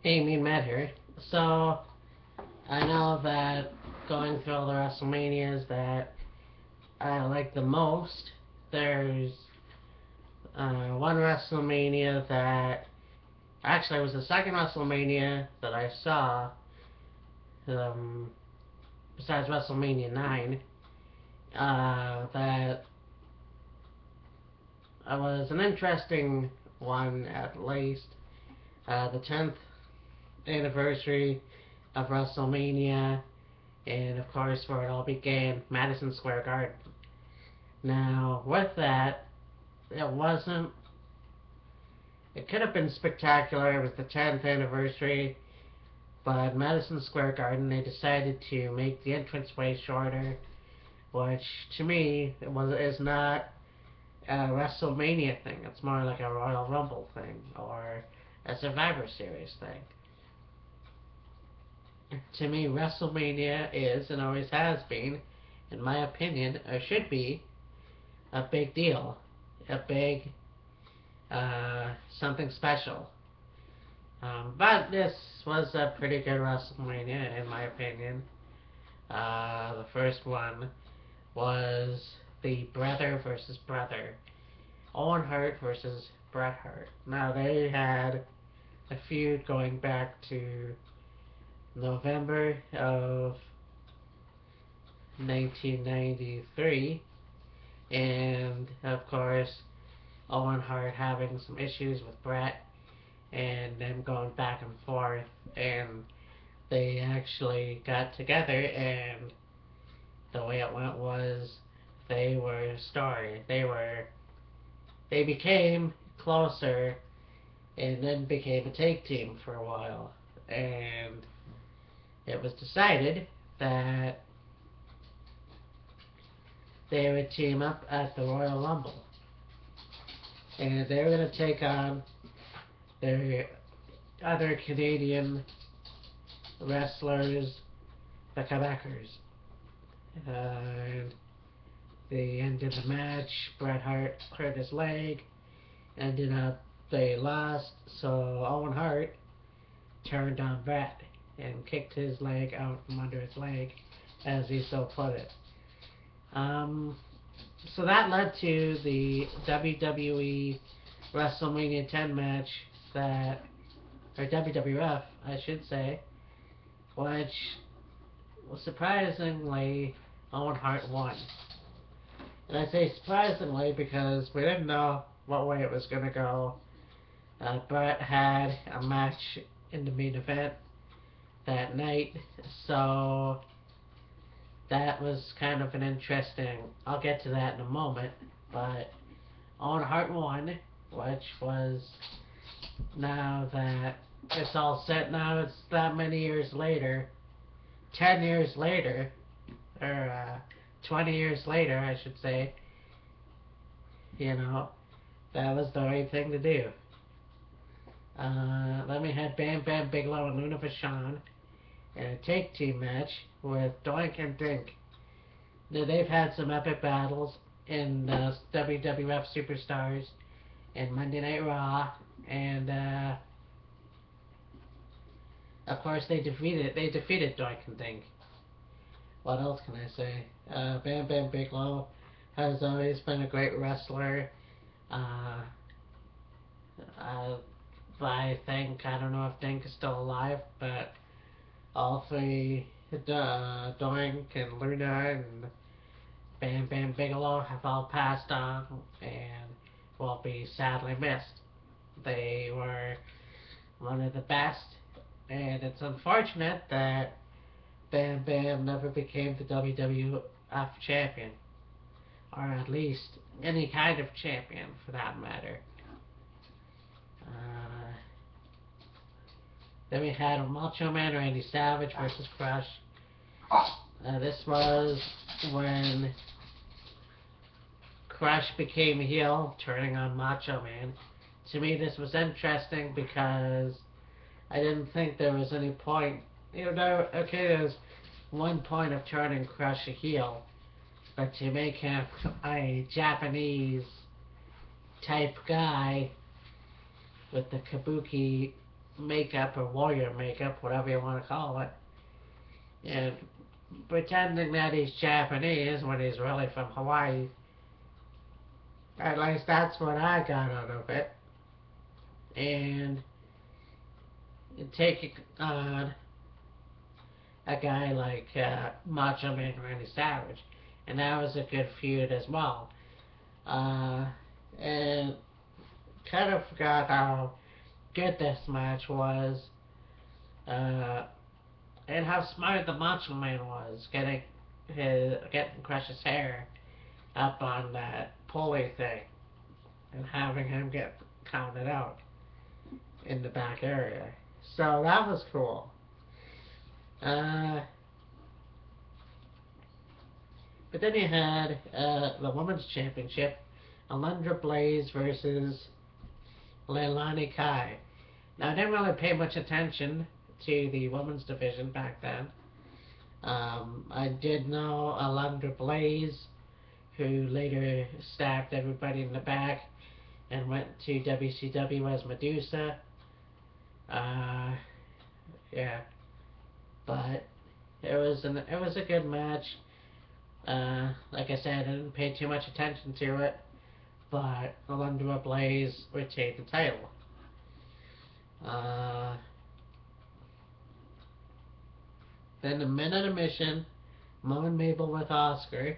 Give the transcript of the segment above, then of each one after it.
Amy met her. So I know that going through all the WrestleManias that I like the most, there's one WrestleMania that actually it was the second WrestleMania that I saw, um, besides WrestleMania 9, that was an interesting one at least. The 10th anniversary of WrestleMania, and of course, where it all began, Madison Square Garden. Now, with that, it wasn't. It could have been spectacular. It was the 10th anniversary, but Madison Square Garden, they decided to make the entranceway shorter, which to me is not a WrestleMania thing. It's more like a Royal Rumble thing or a Survivor Series thing. To me, WrestleMania is and always has been, in my opinion, or should be, a big deal, a big something special. But this was a pretty good WrestleMania, in my opinion. The first one was the brother versus brother, Owen Hart versus Bret Hart. Now they had a feud going back to November of 1993, and of course Owen Hart having some issues with Bret, and them going back and forth, and they actually got together, and the way it went was they were starry. They became closer, and then became a tag team for a while, and it was decided that they would team up at the Royal Rumble, and they were going to take on their other Canadian wrestlers, the Quebecers. And the end of the match, Bret Hart hurt his leg. Ended up they lost, so Owen Hart turned on Bret and kicked his leg out from under his leg, as he so put it. Um, so that led to the WWE WrestleMania 10 match that, or WWF, I should say, which surprisingly Owen Hart won. And I say surprisingly because we didn't know what way it was going to go. Bret had a match in the main event that night, so that was kind of an interesting. I'll get to that in a moment, but Owen Hart won, which was, now that it's all set now, it's that many years later, 10 years later, or 20 years later, I should say, you know, that was the right thing to do. Then we had Bam Bam Bigelow and Luna Vachon in a tag team match with Doink and Dink. Now, they've had some epic battles in WWF Superstars and Monday Night Raw, and of course they defeated Doink and Dink. What else can I say? Bam Bam Bigelow has always been a great wrestler. Uh, uh, I don't know if Dink is still alive, but all three, Doink and Luna and Bam Bam Bigelow, have all passed on and will be sadly missed. They were one of the best, and it's unfortunate that Bam Bam never became the WWF champion, or at least any kind of champion for that matter. Uh, then we had Macho Man Randy Savage versus Crush. This was when Crush became a heel, turning on Macho Man. To me, this was interesting because I didn't think there was any point. Okay, there's one point of turning Crush a heel, but to make him a Japanese type guy with the kabuki makeup or warrior makeup, whatever you want to call it, and pretending that he's Japanese when he's really from Hawaii. At least that's what I got out of it. And take on a guy like Macho Man Randy Savage, and that was a good feud as well. Uh, and kind of forgot how good this match was, uh, and how smart the Macho Man was getting Crush's hair up on that pulley thing and having him get counted out in the back area. So that was cool. Uh, but then you had the Women's Championship, Alundra Blaze versus Leilani Kai. Now, I didn't really pay much attention to the women's division back then. I did know Alundra Blaze, who later stabbed everybody in the back and went to WCW as Medusa. Uh, yeah, but it was a good match. Like I said, I didn't pay too much attention to it, but Alundra Blaze retained the title. Uh, then the Men on a Mission, Mo and Mabel with Oscar,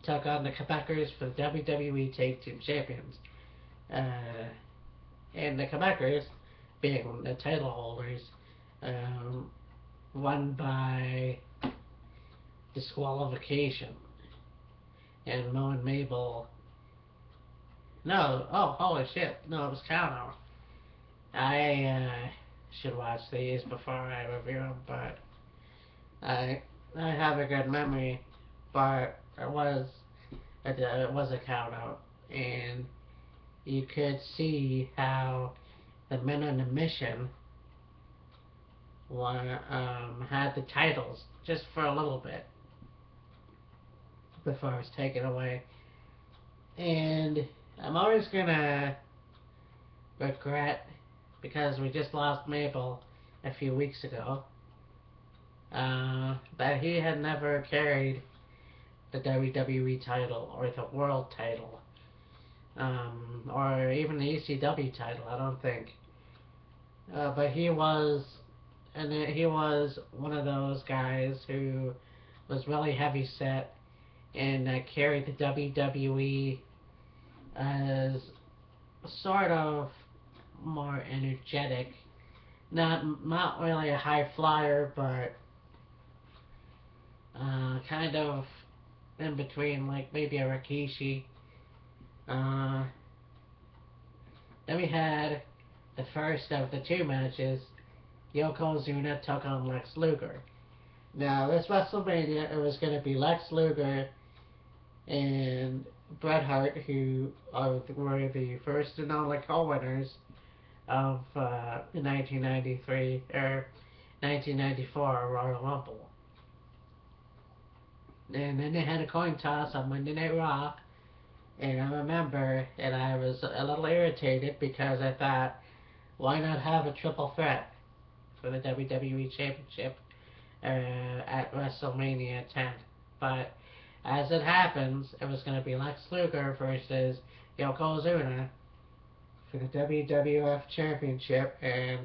took on the Quebecers for the WWE Tag Team Champions. Uh, and the Quebecers, being the title holders, um, won by disqualification. And Mo and Mabel. No, oh, holy shit. No, it was count out. I should watch these before I review them, but I have a good memory, but it was a count out, and you could see how the Men on the Mission had the titles just for a little bit before it was taken away, and I'm always gonna regret because we just lost Mabel a few weeks ago. That he had never carried the WWE title or the world title, or even the ECW title. I don't think, but he was one of those guys who was really heavy set and carried the WWE as sort of more energetic. Not really a high flyer, but kind of in between, like maybe a Rikishi. Uh, then we had the first of the two matches. Yokozuna took on Lex Luger. Now, this WrestleMania, it was going to be Lex Luger and Bret Hart, who were the first and only co-winners of the 1993 or 1994 Royal Rumble. And then they had a coin toss on Monday Night Raw. And I remember, and I was a little irritated because I thought, why not have a triple threat for the WWE Championship at WrestleMania 10? But as it happens, it was going to be Lex Luger versus Yokozuna for the WWF Championship, and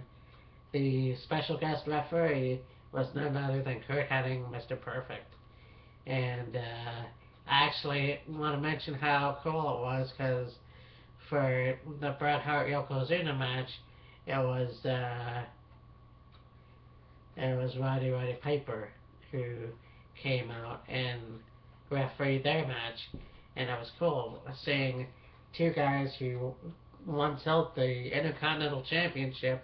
the special guest referee was none other than Kurt Hennig, Mr. Perfect. And I actually want to mention how cool it was because for the Bret Hart Yokozuna match, it was Roddy Piper who came out and refereed their match, and it was cool seeing two guys who once held the Intercontinental Championship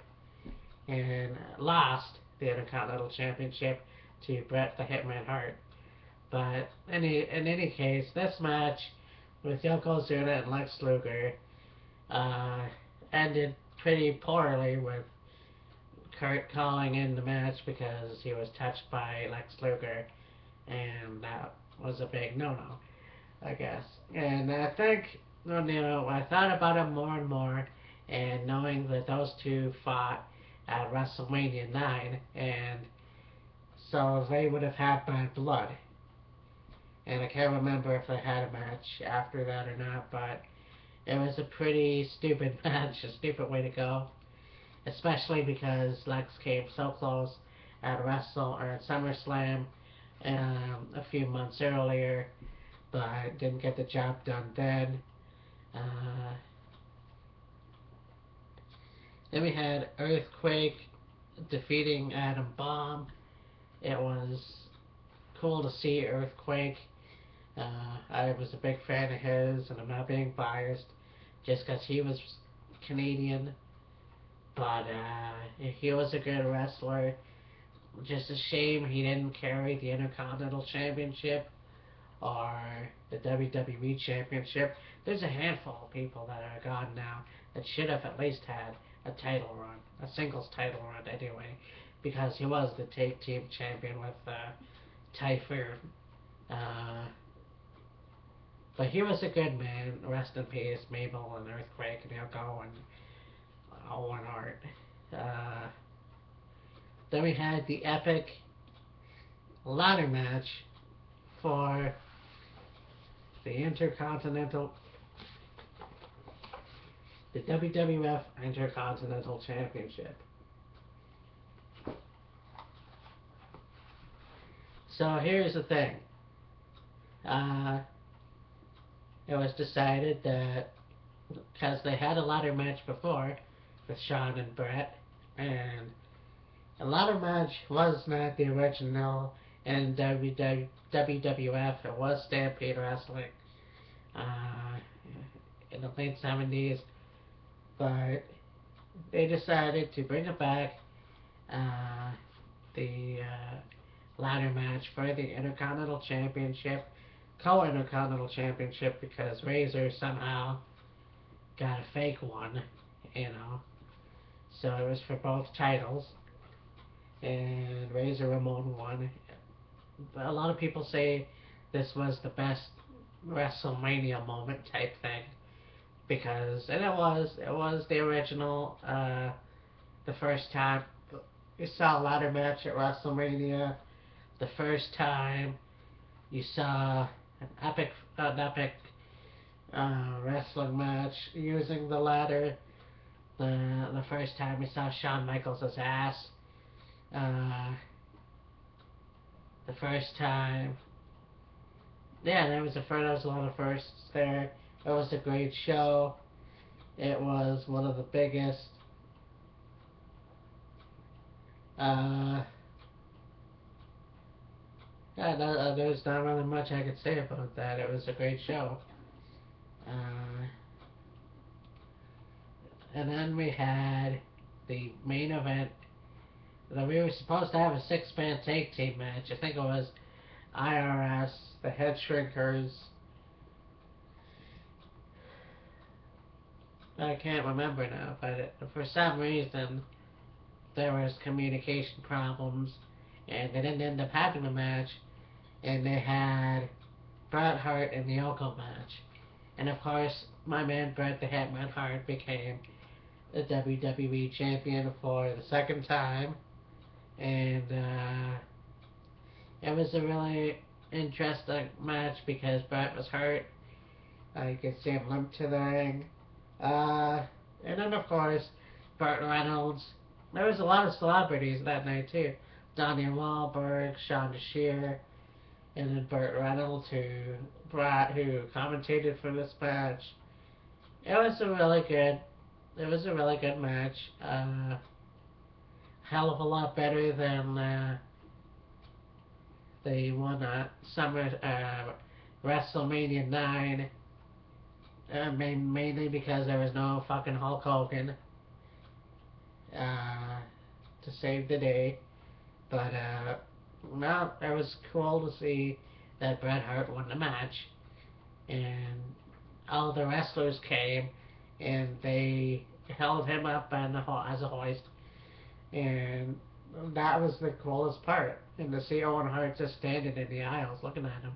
and lost the Intercontinental Championship to Bret the Hitman Hart. But in any case, this match with Yokozuna and Lex Luger ended pretty poorly, with Kurt calling in the match because he was touched by Lex Luger, and that was a big no-no, I guess. And I think, I thought about it more and more, and knowing that those two fought at WrestleMania 9, and so they would have had Bad Blood. And I can't remember if they had a match after that or not, but it was a pretty stupid match, a stupid way to go. Especially because Lex came so close at SummerSlam a few months earlier, but didn't get the job done then. Uh, then we had Earthquake defeating Adam Bomb. It was cool to see Earthquake. I was a big fan of his, and I'm not being biased just because he was Canadian, but he was a good wrestler. Just a shame he didn't carry the Intercontinental Championship or the WWE Championship. There's a handful of people that are gone now that should have at least had a title run, a singles title run anyway, because he was the tag team champion with Typhoon. Uh, but he was a good man. Rest in peace, Mabel and Earthquake and Yoko and Owen Hart. Uh, then we had the epic ladder match for the Intercontinental, the WWF Intercontinental Championship. So here's the thing. Uh, it was decided that because they had a ladder match before with Shawn and Brett, and a ladder match was not the original in WWF. It was Stampede Wrestling uh, in the late 70s, but they decided to bring it back, uh, the ladder match for the Intercontinental Championship, co-Intercontinental Championship, because Razor somehow got a fake one, you know. So it was for both titles, and Razor Ramon won. But a lot of people say this was the best WrestleMania moment type thing, because, and it was the original, the first time you saw a ladder match at WrestleMania, the first time you saw an epic wrestling match using the ladder, the first time we saw Shawn Michaels' ass, uh, the first time, yeah, there was a lot of firsts there. It was a great show. It was one of the biggest. Uh, yeah, there's not really much I could say about that. It was a great show. Uh, and then we had the main event. That we were supposed to have a six-man tag team match. I think it was IRS, the Head Shrinkers. I can't remember now, but for some reason there was communication problems, and they didn't end up having a match. And they had Bret Hart in the Yoko match, and of course my man Bret the Hitman Hart became the WWE champion for the second time, and it was a really interesting match because Bret was hurt. You could see him limp to the ring. Uh, and then, of course, Burt Reynolds. There was a lot of celebrities that night, too. Donnie Wahlberg, Sean Shear, and then Burt Reynolds, who commentated for this match. It was a really good, it was a really good match. Hell of a lot better than the one at WrestleMania 9. Mainly because there was no fucking Hulk Hogan to save the day. But, no, it was cool to see that Bret Hart won the match. And all the wrestlers came and they held him up as a hoist. And that was the coolest part. And to see Owen Hart just standing in the aisles looking at him,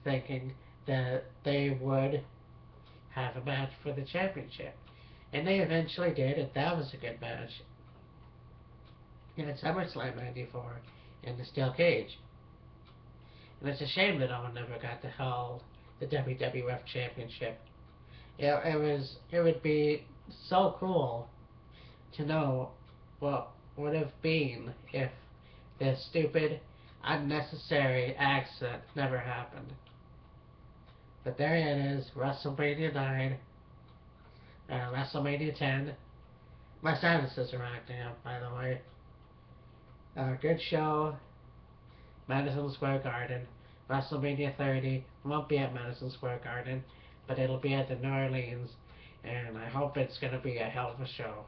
thinking that they would have a match for the championship. And they eventually did, and that was a good match. in SummerSlam '94 in the steel cage. And it's a shame that Owen never got to hold the WWF Championship. It would be so cool to know what would have been if this stupid, unnecessary accident never happened. But there it is, WrestleMania 9, WrestleMania 10. My sinuses are acting up, by the way. Good show, Madison Square Garden. WrestleMania 30 won't be at Madison Square Garden, but it'll be at the New Orleans, and I hope it's going to be a hell of a show.